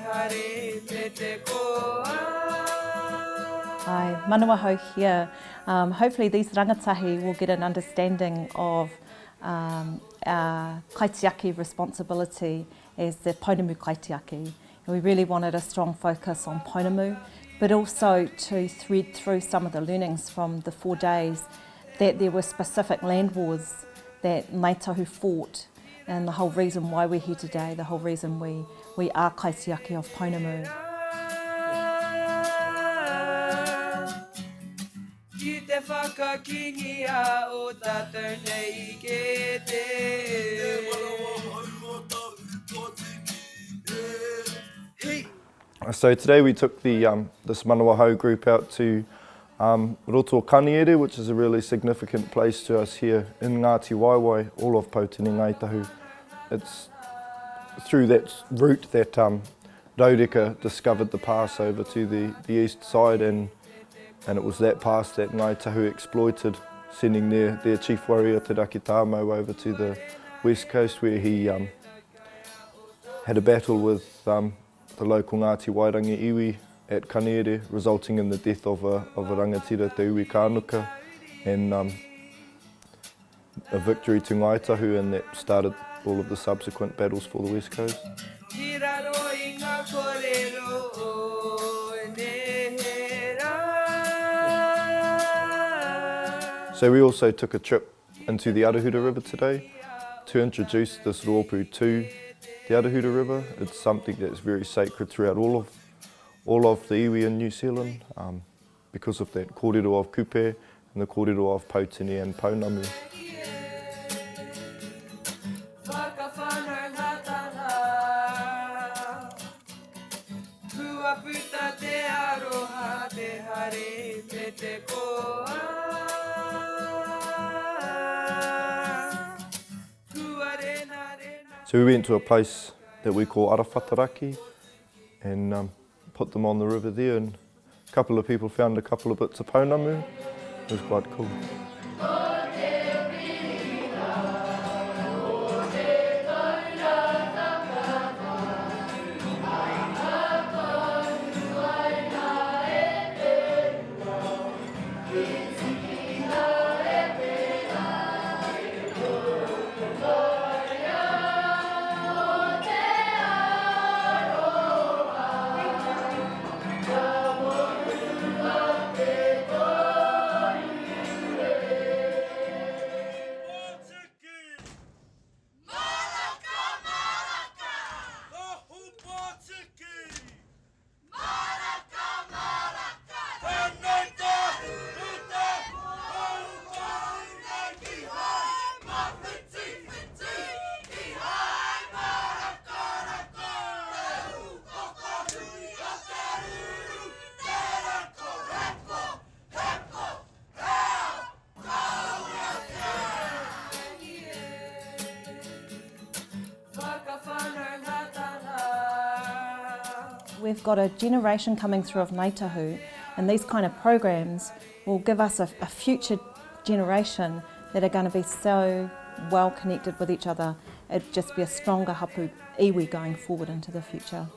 Hi, Manawa Hou here. Hopefully these rangatahi will get an understanding of our kaitiaki responsibility as the Pounamu kaitiaki. And we really wanted a strong focus on Pounamu, but also to thread through some of the learnings from the 4 days that there were specific land wars that Ngāi Tahu fought, and the whole reason why we're here today, the whole reason we are kaitiaki of Pounamu. So today we took this Manawa Hou group out to Roto Kaniere, which is a really significant place to us here in Ngāti Waewae, all of Pautini Ngāi Tahu. It's through that route that Raureka discovered the pass over to the east side, and it was that pass that Ngāi Tahu exploited, sending their chief warrior Te Raki Tāmau over to the west coast, where he had a battle with the local Ngāti Wairangi iwi at Kaniere, resulting in the death of a rangatira, Te Iwi Kānuka, and a victory to Ngāi Tahu, and that started all of the subsequent battles for the west coast. So we also took a trip into the Arahura River today to introduce this rōpū to the Arahura River. It's something that's very sacred throughout all of the iwi in New Zealand, because of that kōrero of kupe and the kōrero of Pautini and Pounamu. So we went to a place that we call Arawhataraki and put them on the river there, and a couple of people found a couple of bits of Pounamu. It was quite cool. We've got a generation coming through of Ngāi Tahu, and these kind of programs will give us a future generation that are going to be so well connected with each other. It'd just be a stronger hapu iwi going forward into the future.